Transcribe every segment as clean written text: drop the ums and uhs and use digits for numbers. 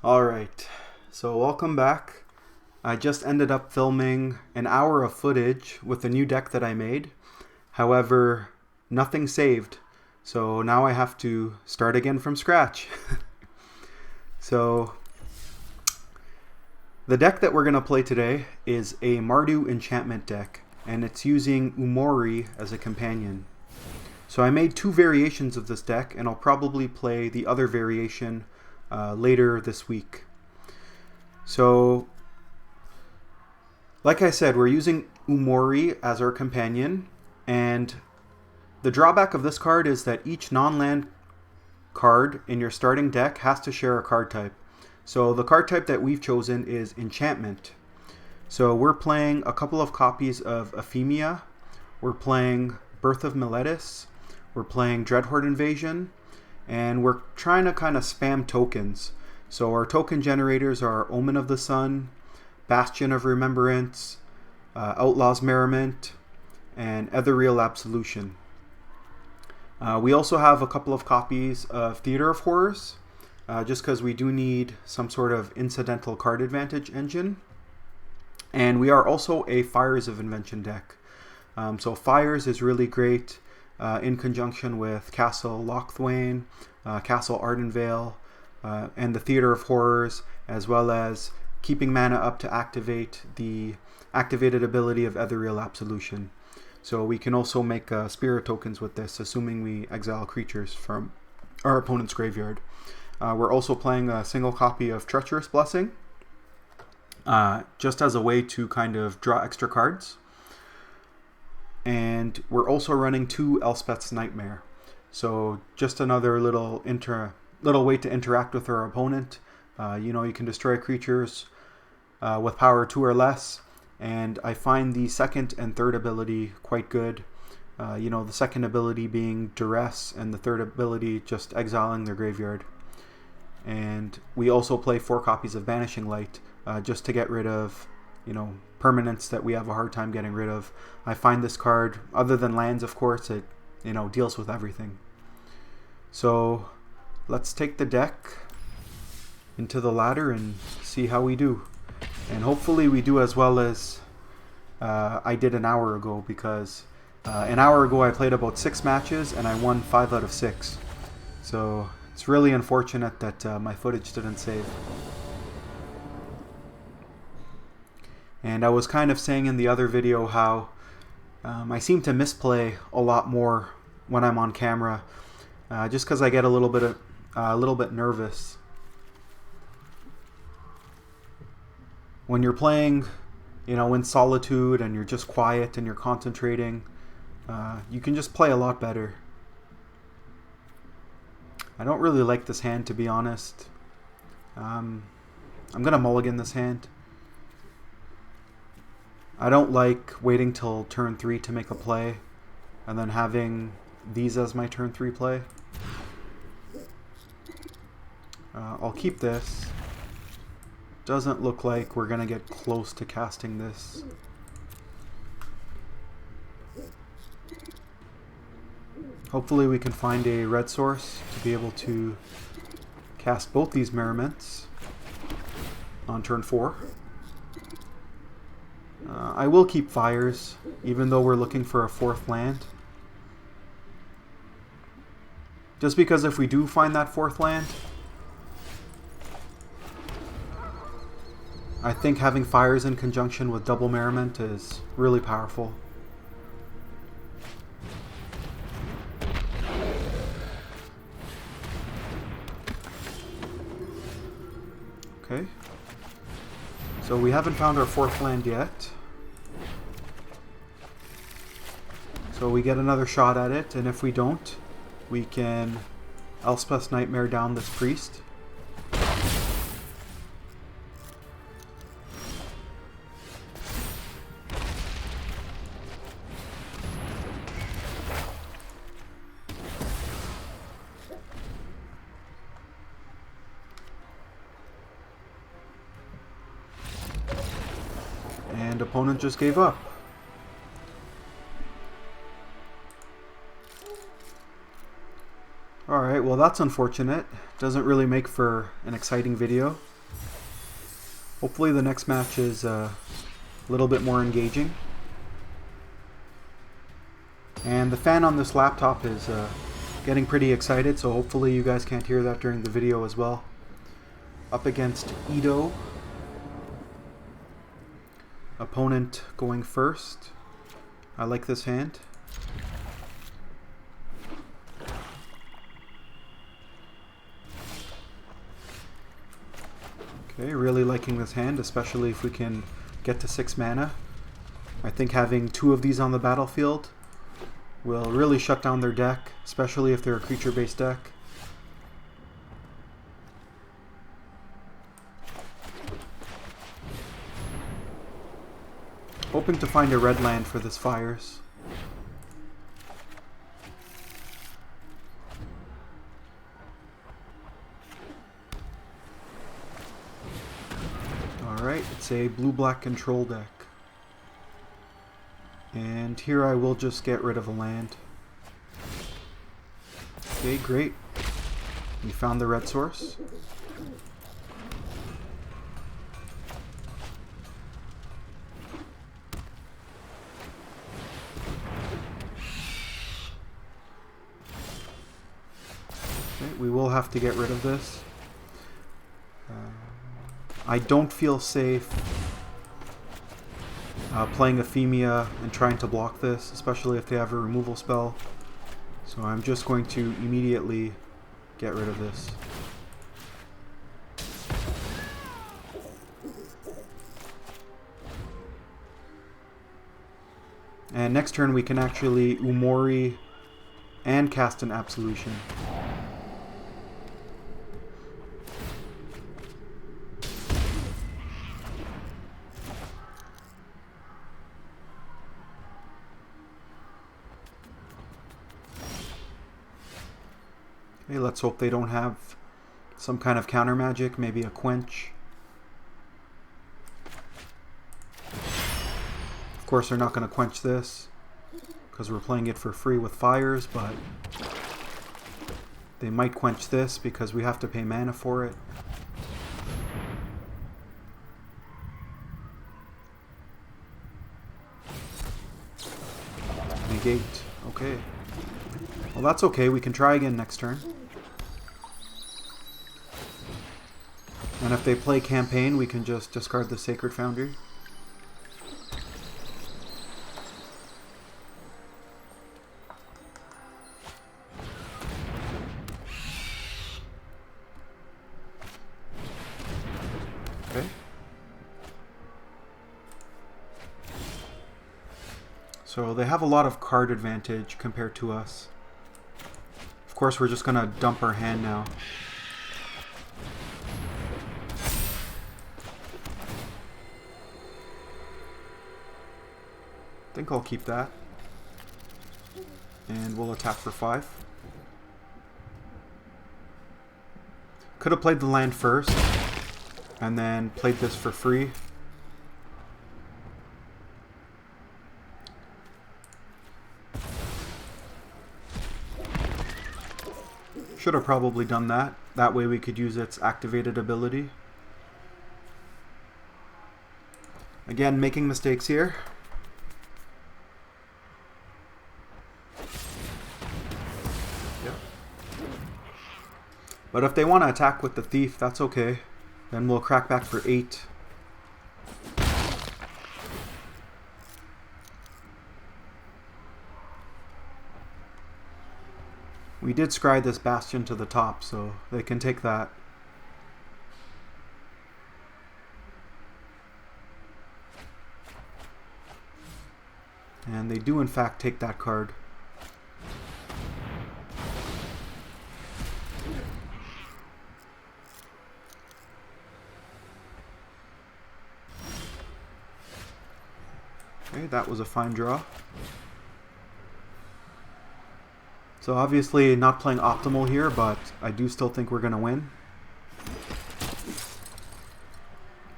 Alright, so welcome back. I just ended up filming an hour of footage with the new deck that I made. However, nothing saved. So now I have to start again from scratch. So the deck that we're going to play today is a Mardu Enchantment deck, and it's using Umori as a companion. So I made two variations of this deck, and I'll probably play the other variation later this week. So, like I said, we're using Umori as our companion, and the drawback of this card is that each non-land card in your starting deck has to share a card type. So the card type that we've chosen is Enchantment. So we're playing a couple of copies of Ephemia, we're playing Birth of Meletis, we're playing Dreadhorde Invasion, and we're trying to kind of spam tokens. So our token generators are Omen of the Sun, Bastion of Remembrance, Outlaw's Merriment, and Ethereal Absolution. We also have a couple of copies of Theater of Horrors, just because we do need some sort of incidental card advantage engine. And we are also a Fires of Invention deck. So Fires is really great in conjunction with Castle Lochthwain, Castle Ardenvale, and the Theater of Horrors, as well as keeping mana up to activate the activated ability of Ethereal Absolution. So we can also make spirit tokens with this, assuming we exile creatures from our opponent's graveyard. We're also playing a single copy of Treacherous Blessing, just as a way to kind of draw extra cards. And we're also running two Elspeth's Nightmare. So just another little way to interact with our opponent. You can destroy creatures with power 2 or less. And I find the second and third ability quite good. The second ability being Duress, and the third ability just exiling their graveyard. And we also play 4 copies of Banishing Light, just to get rid of permanents that we have a hard time getting rid of. I find this card, other than lands of course, it deals with everything. So let's take the deck into the ladder and see how we do. And hopefully we do as well as I did an hour ago, because an hour ago I played about 6 matches and I won 5 out of 6. So it's really unfortunate that my footage didn't save. And I was kind of saying in the other video how I seem to misplay a lot more when I'm on camera, just because I get a little bit nervous. When you're playing, in solitude and you're just quiet and you're concentrating, you can just play a lot better. I don't really like this hand, to be honest. I'm gonna mulligan this hand. I don't like waiting till turn 3 to make a play and then having these as my turn 3 play. I'll keep this. Doesn't look like we're gonna get close to casting this. Hopefully we can find a red source to be able to cast both these Merriments on turn 4. I will keep Fires, even though we're looking for a 4th land. Just because if we do find that 4th land, I think having Fires in conjunction with double Merriment is really powerful. Okay. So we haven't found our 4th land yet. So we get another shot at it, and if we don't, we can Elspeth's Nightmare down this priest. And opponent just gave up. Alright, well that's unfortunate. Doesn't really make for an exciting video. Hopefully the next match is a little bit more engaging. And the fan on this laptop is getting pretty excited, so hopefully you guys can't hear that during the video as well. Up against Ito. Opponent going first. I like this hand. Okay, really liking this hand, especially if we can get to 6 mana. I think having 2 of these on the battlefield will really shut down their deck, especially if they're a creature-based deck. Hoping to find a red land for this Fires. Alright, it's a blue-black control deck. And here I will just get rid of a land. Okay, great. We found the red source. Okay, we will have to get rid of this. I don't feel safe playing Ephemia and trying to block this, especially if they have a removal spell. So I'm just going to immediately get rid of this. And next turn we can actually Umori and cast an Absolution. Okay, let's hope they don't have some kind of counter magic, maybe a quench. Of course they're not going to quench this because we're playing it for free with Fires, but they might quench this because we have to pay mana for it. Negate. Okay. Well, that's okay. We can try again next turn. And if they play Campaign, we can just discard the Sacred Foundry. Okay. So they have a lot of card advantage compared to us. Of course, we're just going to dump our hand now. I think I'll keep that. And we'll attack for 5. Could have played the land first and then played this for free. Should have probably done that. That way we could use its activated ability. Again, making mistakes here. Yep. But if they want to attack with the Thief, that's okay. Then we'll crack back for 8. We did scry this Bastion to the top, so they can take that. And they do in fact take that card. Okay, that was a fine draw. So obviously not playing optimal here, but I do still think we're going to win.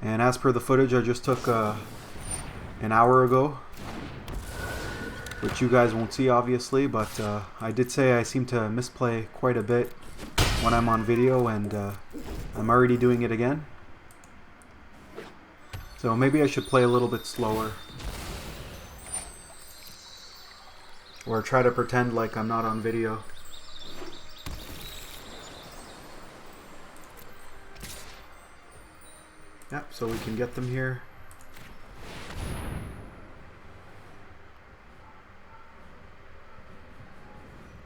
And as per the footage I just took an hour ago, which you guys won't see obviously, but I did say I seem to misplay quite a bit when I'm on video, and I'm already doing it again. So maybe I should play a little bit slower. Or try to pretend like I'm not on video. Yep, so we can get them here.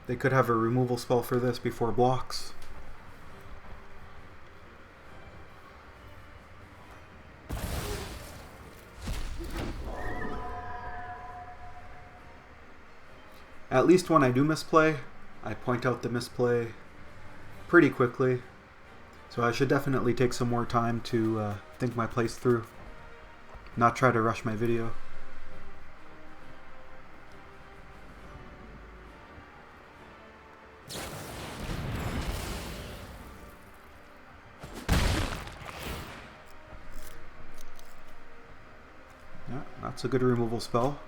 They could have a removal spell for this before blocks. At least when I do misplay, I point out the misplay pretty quickly. So I should definitely take some more time to think my plays through. Not try to rush my video. Yeah, that's a good removal spell.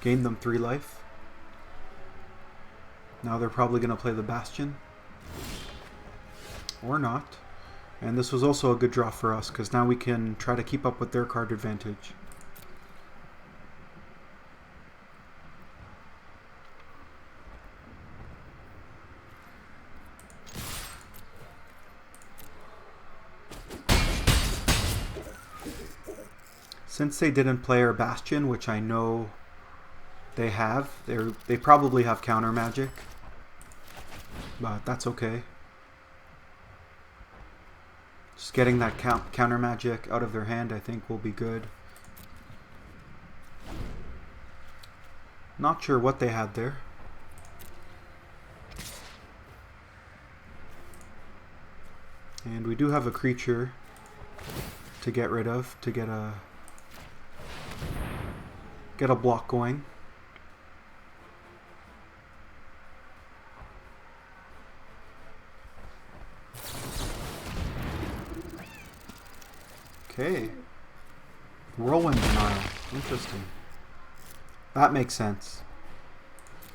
Gained them 3 life. Now they're probably going to play the Bastion. Or not. And this was also a good draw for us, because now we can try to keep up with their card advantage. Since they didn't play our Bastion, which I know they have, they probably have counter magic. But that's okay. Just getting that counter magic out of their hand, I think, will be good. Not sure what they had there. And we do have a creature to get rid of, to get a block going. Okay. Whirlwind Denial. Interesting. That makes sense.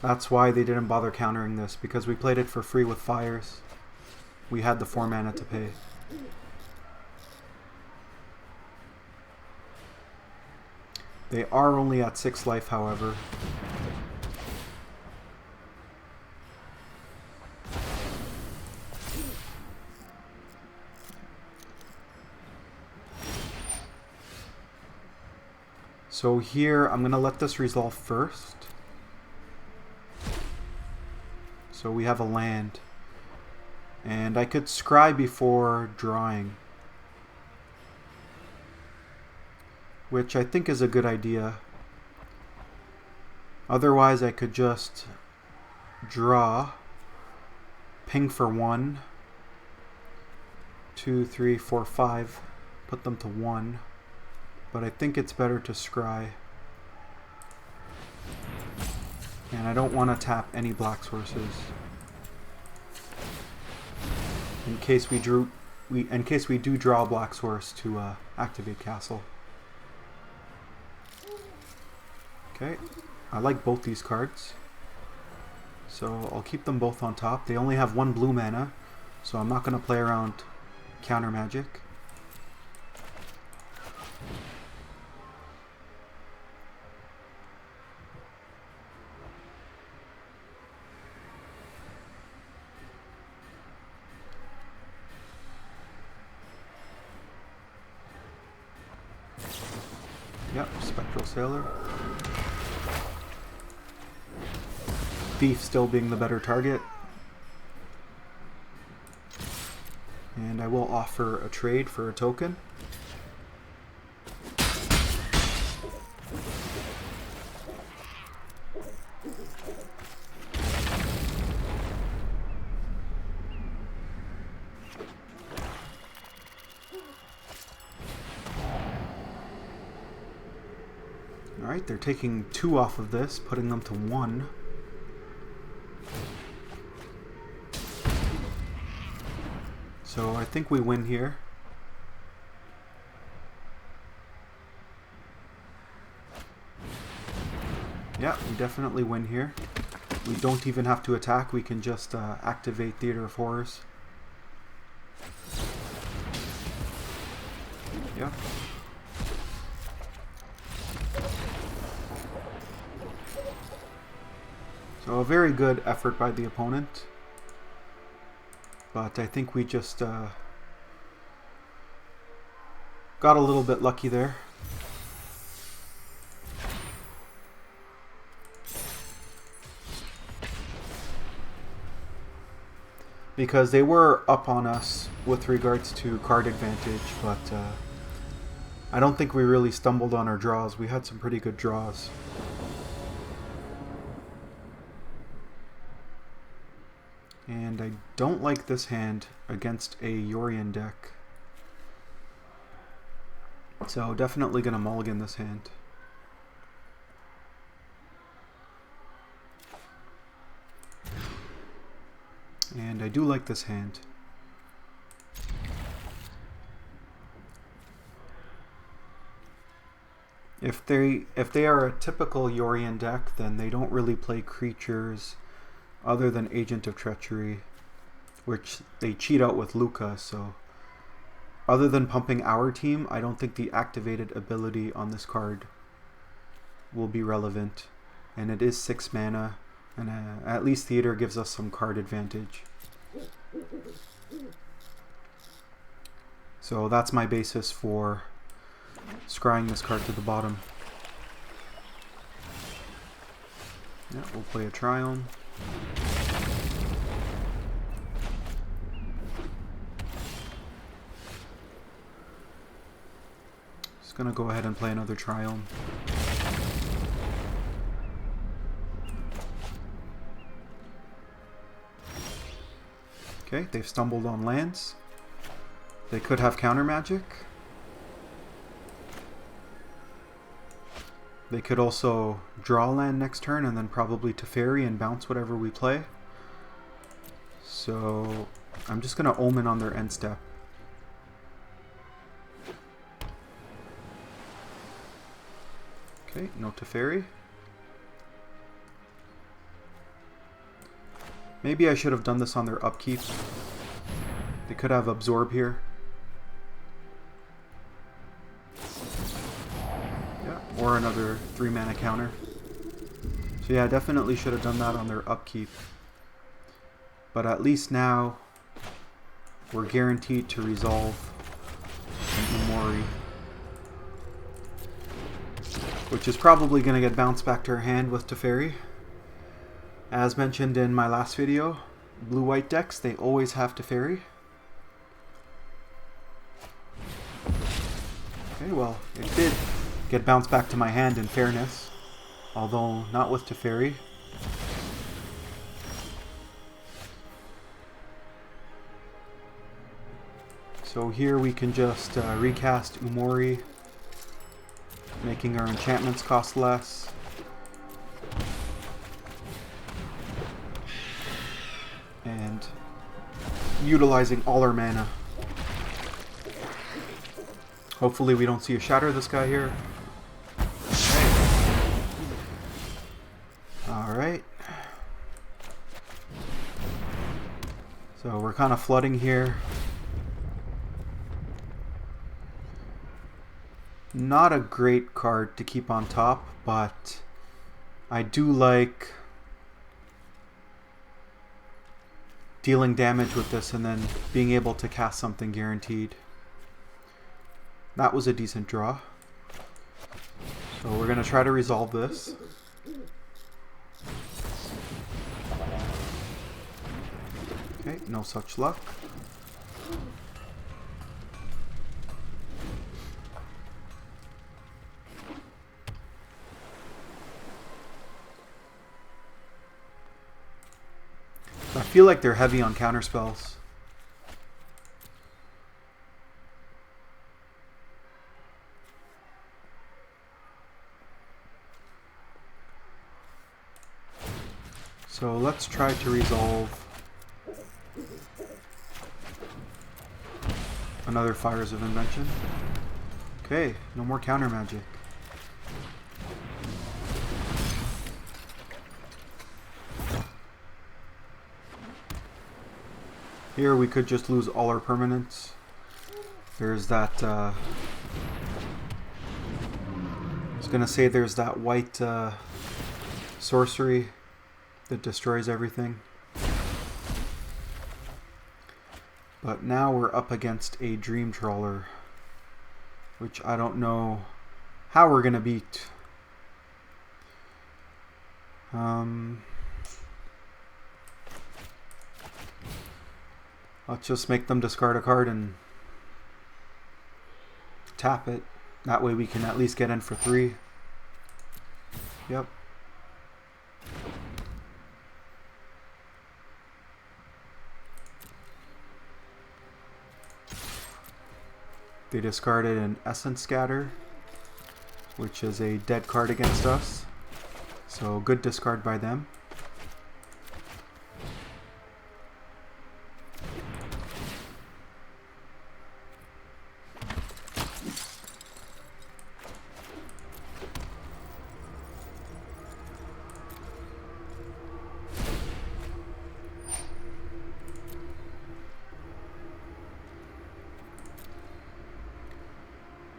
That's why they didn't bother countering this, because we played it for free with fires. We had the 4 mana to pay. They are only at 6 life, however. So here, I'm going to let this resolve first. So we have a land. And I could scry before drawing, which I think is a good idea. Otherwise, I could just draw, ping for 1, 2, 3, 4, 5, put them to 1. But I think it's better to scry. And I don't want to tap any black sources. In case we do draw a black source to activate castle. Okay, I like both these cards. So I'll keep them both on top. They only have 1 blue mana, so I'm not going to play around counter magic. Yep, Spectral Sailor. Thief still being the better target. And I will offer a trade for a token. Alright, they're taking 2 off of this, putting them to 1. So I think we win here. Yeah, we definitely win here. We don't even have to attack, we can just activate Theater of Horrors. Yeah. So a very good effort by the opponent. But I think we just got a little bit lucky there. Because they were up on us with regards to card advantage, but I don't think we really stumbled on our draws. We had some pretty good draws. And I don't like this hand against a Yorion deck. So definitely going to mulligan this hand. And I do like this hand. If they are a typical Yorion deck, then they don't really play creatures other than Agent of Treachery, which they cheat out with Luca. So other than pumping our team, I don't think the activated ability on this card will be relevant. And it is 6 mana. And at least Theater gives us some card advantage. So that's my basis for scrying this card to the bottom. Yeah, we'll play a Triome. Just gonna go ahead and play another Triome. Okay, they've stumbled on lands. They could have counter magic. They could also draw land next turn and then probably Teferi and bounce whatever we play. So I'm just going to Omen on their end step. Okay, no Teferi. Maybe I should have done this on their upkeep. They could have Absorb here. Yeah, or another 3 mana counter. So yeah, definitely should have done that on their upkeep. But at least now we're guaranteed to resolve an Umori, which is probably going to get bounced back to our hand with Teferi. As mentioned in my last video, blue-white decks, they always have Teferi. Okay, well, it did get bounced back to my hand in fairness, although not with Teferi. So here we can just recast Umori, making our enchantments cost less. And utilizing all our mana. Hopefully we don't see a shatter this guy here. Alright. So we're kind of flooding here. Not a great card to keep on top, but I do like dealing damage with this and then being able to cast something guaranteed. That was a decent draw. So we're going to try to resolve this. Okay, no such luck. I feel like they're heavy on counterspells. So let's try to resolve another Fires of Invention. Okay, no more counter magic. Here we could just lose all our permanents. There's that, I was gonna say there's that white sorcery that destroys everything. But now we're up against a Dream Trawler, which I don't know how we're gonna beat. Let's just make them discard a card and tap it. That way we can at least get in for 3. Yep. They discarded an Essence Scatter, which is a dead card against us. So good discard by them.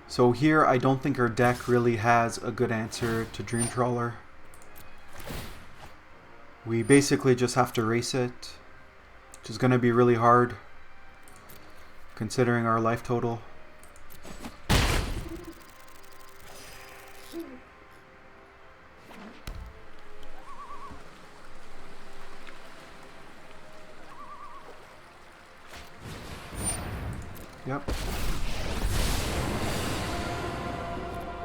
So here, I don't think our deck really has a good answer to Dream Trawler. We basically just have to race it, which is going to be really hard, considering our life total. Yep.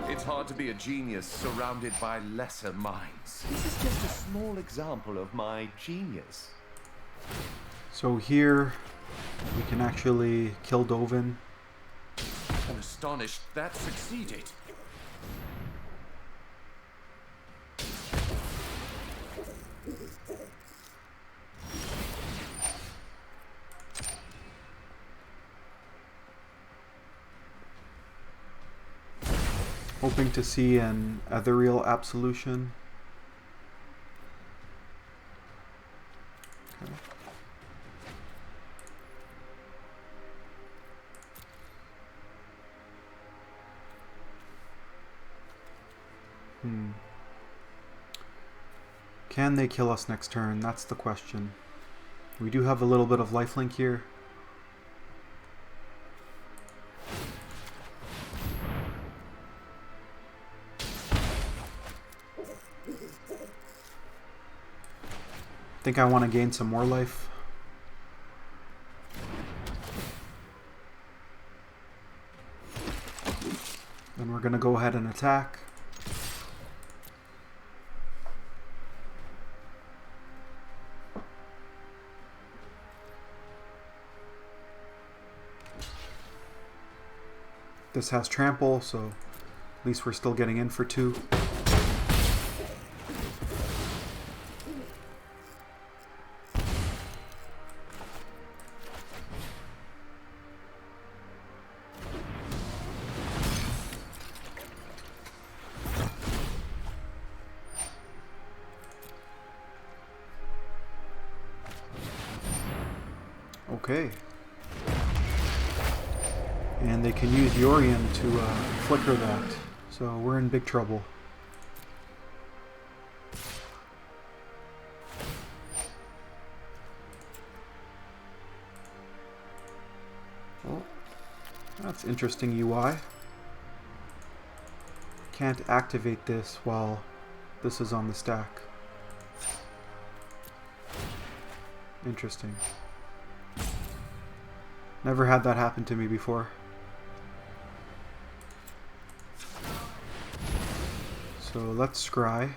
It's hard to be a genius surrounded by lesser minds. This is just a small example of my genius. So here, we can actually kill Dovin. I'm astonished that succeeded. Hoping to see an Ethereal Absolution. Okay. Can they kill us next turn? That's the question. We do have a little bit of lifelink here. I think I want to gain some more life. Then we're going to go ahead and attack. This has trample, so at least we're still getting in for 2. Okay. And they can use Yorion to flicker that. So we're in big trouble. Oh, that's interesting UI. Can't activate this while this is on the stack. Interesting. Never had that happen to me before. So let's scry.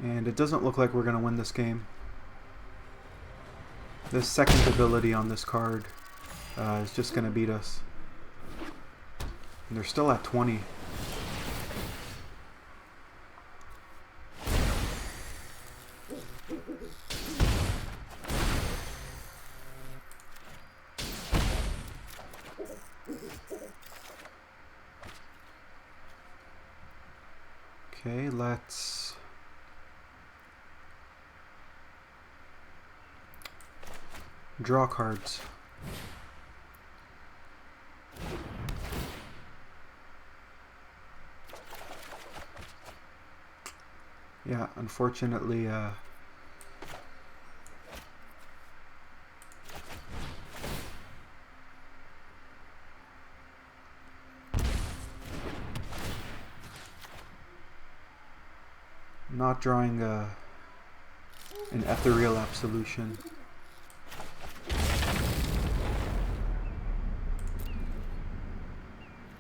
And it doesn't look like we're going to win this game. This second ability on this card is just going to beat us. And they're still at 20. Okay, let's draw cards. Yeah, unfortunately, not drawing an ethereal absolution.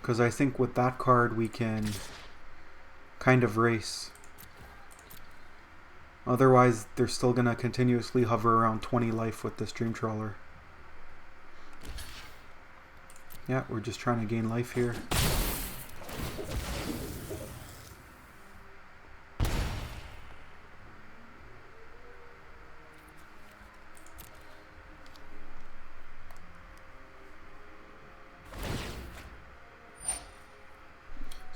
Because I think with that card we can kind of race. Otherwise, they're still going to continuously hover around 20 life with this Dream Trawler. Yeah, we're just trying to gain life here.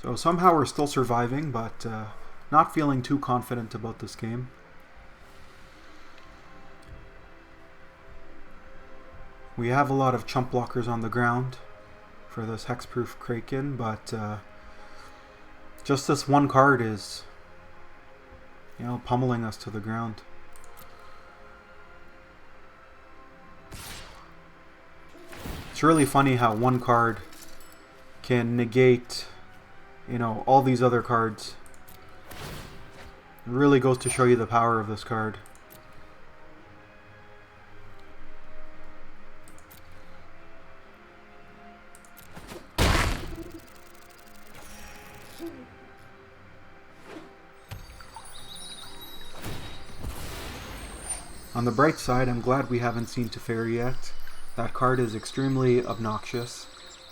So somehow we're still surviving, but not feeling too confident about this game. We have a lot of chump blockers on the ground for this hexproof Kraken, but just this one card is, you know, pummeling us to the ground. It's really funny how one card can negate, you know, all these other cards. It really goes to show you the power of this card. On the bright side, I'm glad we haven't seen Teferi yet. That card is extremely obnoxious,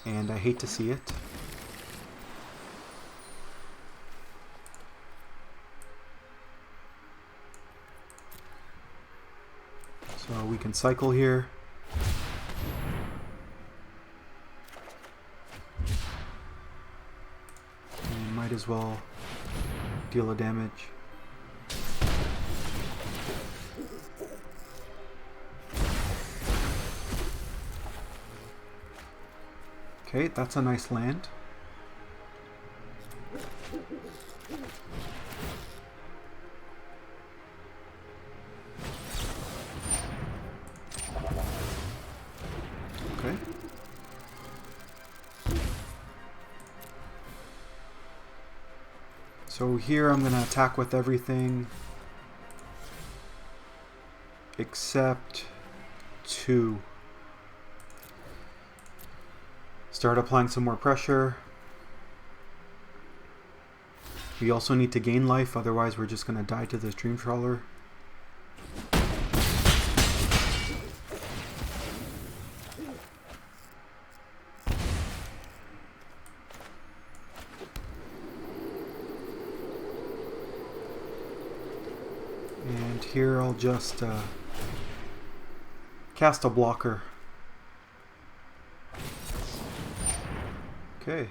and I hate to see it. So we can cycle here. And might as well deal a damage. Okay, that's a nice land. Okay. So here I'm going to attack with everything except 2. Start applying some more pressure. We also need to gain life, otherwise we're just going to die to this Dream Trawler. And here I'll just cast a blocker. Okay.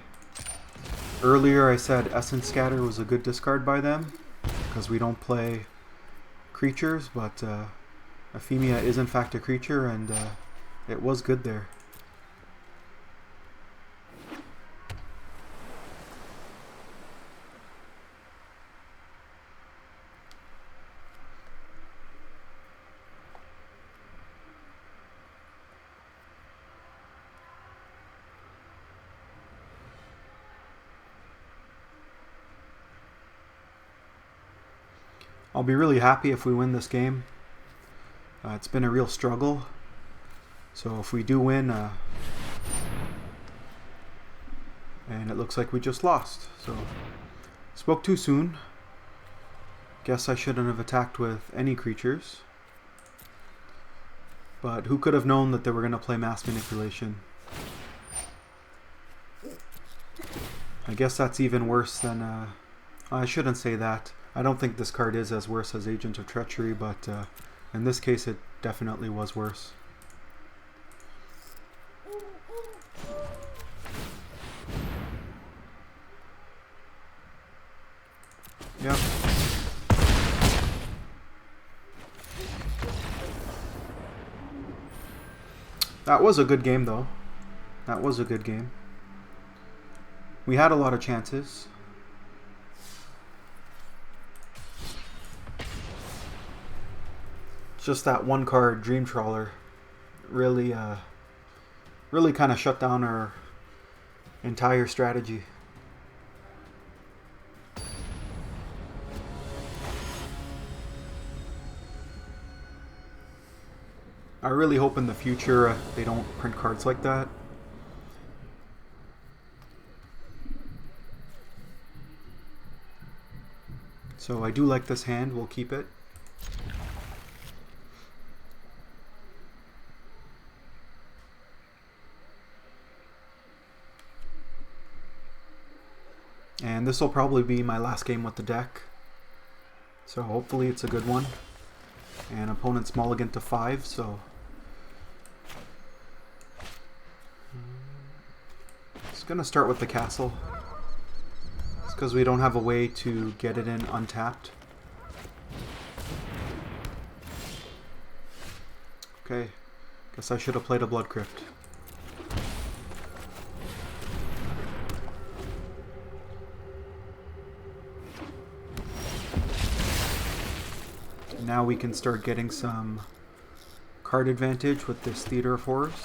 Earlier I said Essence Scatter was a good discard by them because we don't play creatures, but Euphemia is in fact a creature, and it was good there. I'll be really happy if we win this game. It's been a real struggle. So if we do win, and it looks like we just lost. So spoke too soon. Guess I shouldn't have attacked with any creatures. But who could have known that they were going to play Mass Manipulation? I guess that's even worse than... I shouldn't say that. I don't think this card is as worse as Agent of Treachery, but in this case it definitely was worse. Yep. That was a good game though. That was a good game. We had a lot of chances. just that one card, Dream Trawler, really, really kind of shut down our entire strategy. I really hope in the future they don't print cards like that. So I do like this hand, we'll keep it. And this will probably be my last game with the deck. So hopefully it's a good one. And opponent's mulligan to 5, so it's gonna start with the castle. It's because we don't have a way to get it in untapped. Okay, guess I should have played a Blood Crypt. Now we can start getting some card advantage with this Theater of Horrors.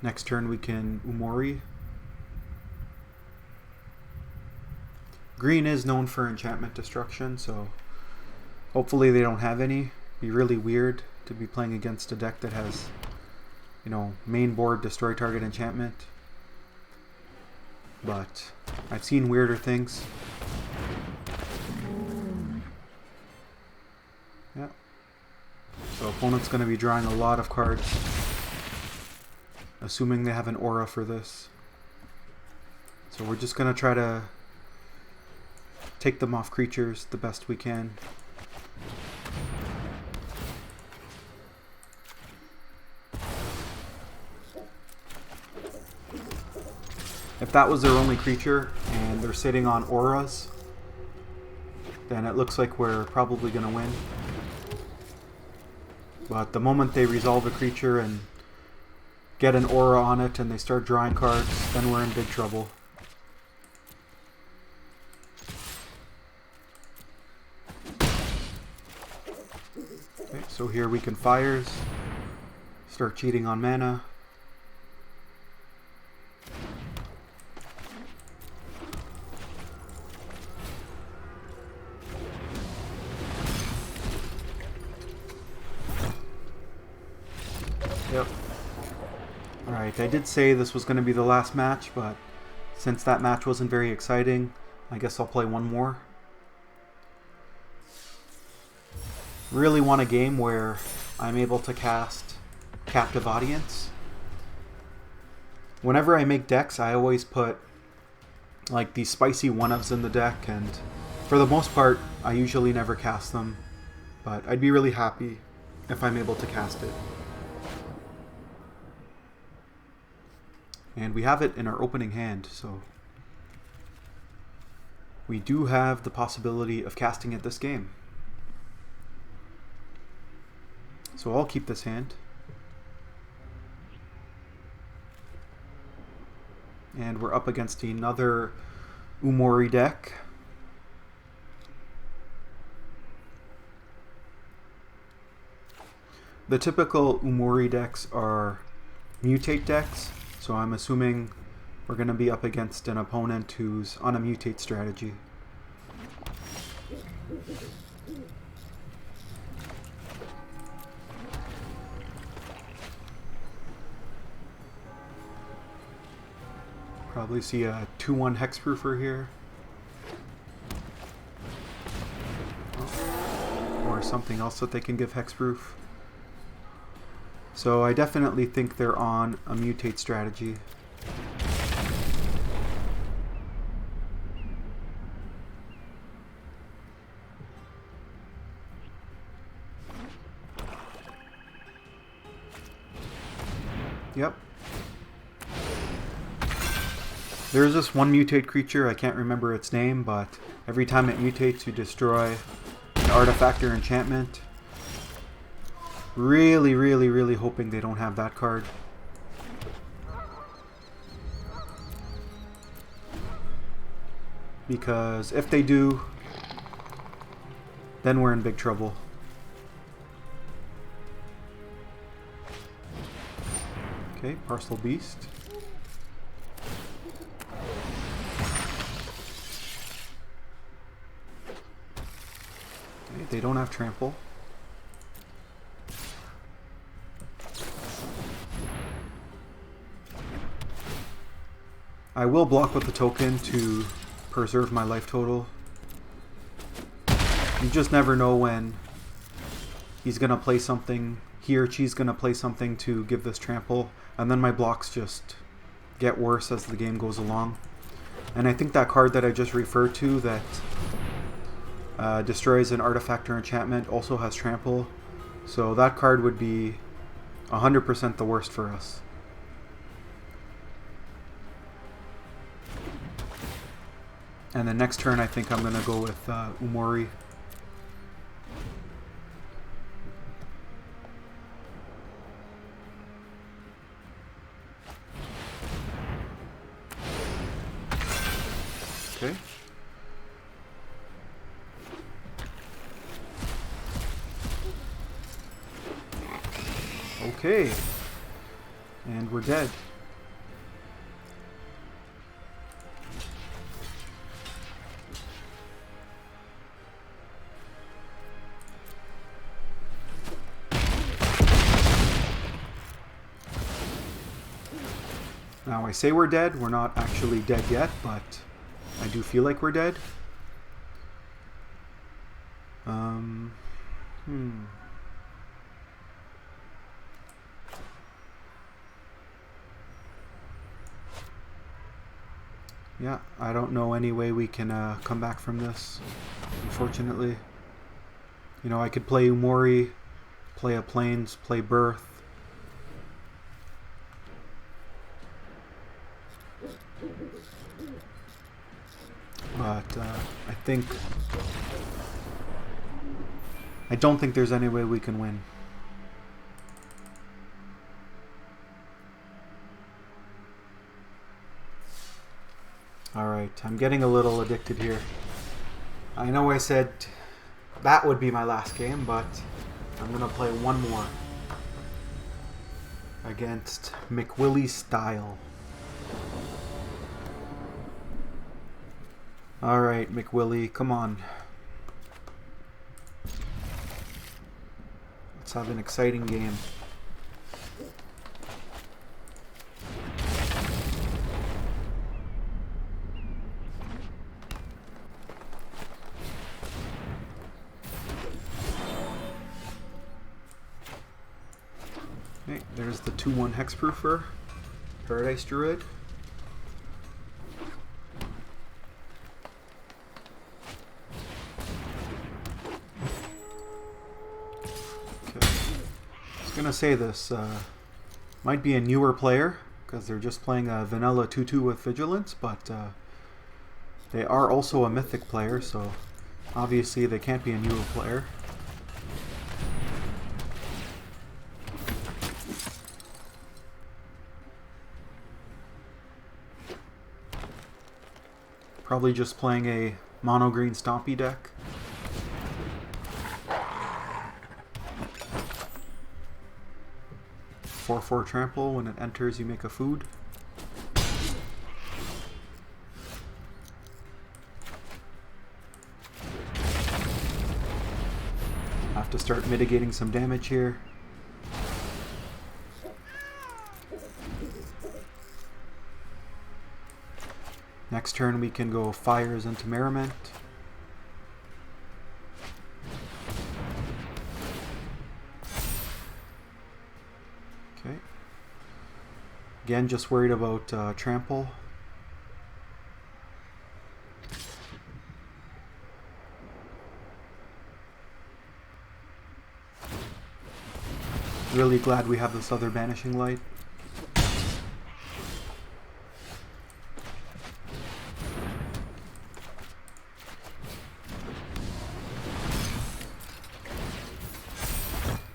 Next turn we can Umori. Green is known for enchantment destruction, so hopefully they don't have any. Be really weird to be playing against a deck that has, you know, main board destroy target enchantment. But I've seen weirder things. Yeah. So opponent's going to be drawing a lot of cards, assuming they have an aura for this. So we're just going to try to take them off creatures the best we can. If that was their only creature and they're sitting on auras, then it looks like we're probably going to win. But the moment they resolve a creature and get an aura on it and they start drawing cards, then we're in big trouble. Okay, so here we can fires, start cheating on mana. Yep. Alright, I did say this was going to be the last match, but since that match wasn't very exciting, I guess I'll play one more. Really want a game where I'm able to cast Captive Audience. Whenever I make decks, I always put like these spicy one-ofs in the deck, and for the most part, I usually never cast them, but I'd be really happy if I'm able to cast it. And we have it in our opening hand, so we do have the possibility of casting it this game. So I'll keep this hand. And we're up against another Umori deck. The typical Umori decks are mutate decks. So I'm assuming we're going to be up against an opponent who's on a mutate strategy. Probably see a 2/1 hexproofer here. Or something else that they can give hexproof. So I definitely think they're on a mutate strategy. Yep. There's this one mutate creature, I can't remember its name, but every time it mutates you destroy an artifact or enchantment. Really, really, really hoping they don't have that card. Because if they do, then we're in big trouble. Okay, Parcel Beast. Okay, they don't have Trample. I will block with the token to preserve my life total. You just never know when he's going to play something, he or she's going to play something to give this trample, and then my blocks just get worse as the game goes along. And I think that card that I just referred to that destroys an artifact or enchantment also has trample, so that card would be 100% the worst for us. And the next turn I think I'm going to go with Umori. Okay. Okay. And we're dead. Now I say we're dead, we're not actually dead yet, but I do feel like we're dead. Yeah, I don't know any way we can come back from this, unfortunately. You know, I could play Umori, play a Plains, play Birth. But I don't think there's any way we can win. Alright, I'm getting a little addicted here. I know I said that would be my last game, but I'm going to play one more against McWillie Style. Alright, McWillie, come on. Let's have an exciting game. Okay, there's the 2/1 Hexproofer, Paradise Druid. Gonna say this might be a newer player because they're just playing a vanilla 2/2 with Vigilance, but they are also a mythic player, so obviously they can't be a newer player. Probably just playing a mono green Stompy deck. For trample, when it enters you make a food. Have to start mitigating some damage here. Next turn we can go Fires into Merriment. Okay. Again, just worried about trample. Really glad we have this other Banishing Light.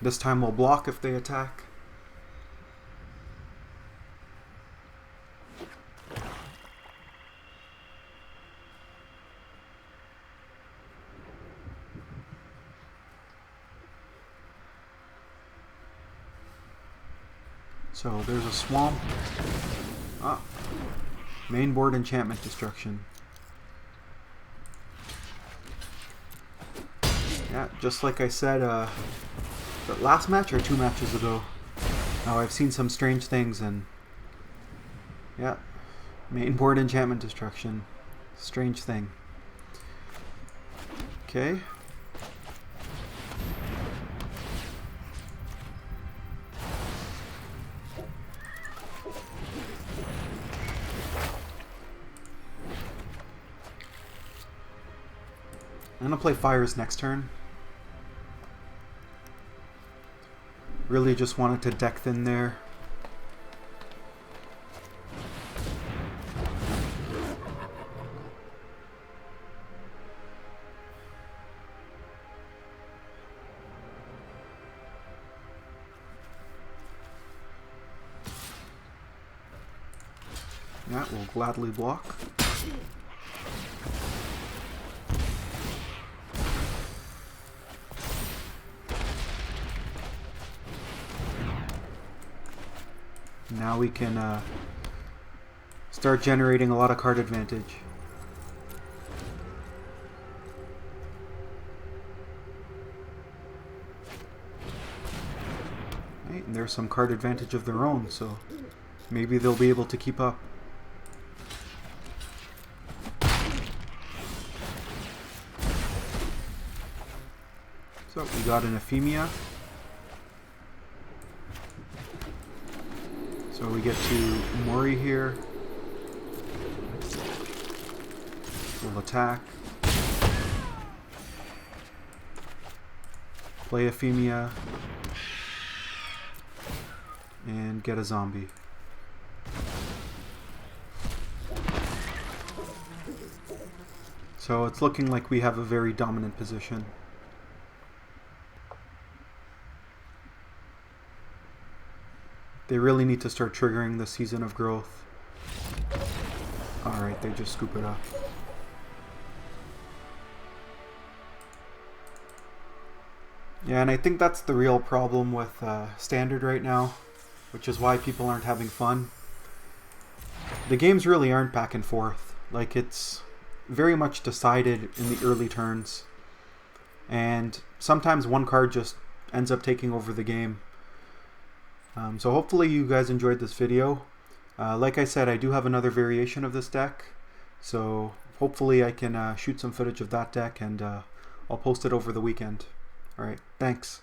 This time we'll block if they attack. So there's a swamp. Ah, main board enchantment destruction. Yeah, just like I said, the last match or 2 matches ago. Now I've seen some strange things, and yeah, main board enchantment destruction. Strange thing. Okay. I'm gonna play fires next turn. Really just wanted to deck thin there. Yeah, we'll gladly block. Now we can start generating a lot of card advantage. Right, and there's some card advantage of their own, so maybe they'll be able to keep up. So we got an Euphemia. So we get to Umori here. We'll attack. Play Euphemia. And get a zombie. So it's looking like we have a very dominant position. They really need to start triggering the Season of Growth. Alright, they just scoop it up. Yeah, and I think that's the real problem with Standard right now, which is why people aren't having fun. The games really aren't back and forth. Like, it's very much decided in the early turns. And sometimes one card just ends up taking over the game. So hopefully you guys enjoyed this video. Like I said, I do have another variation of this deck. So hopefully I can shoot some footage of that deck, and I'll post it over the weekend. Alright, thanks.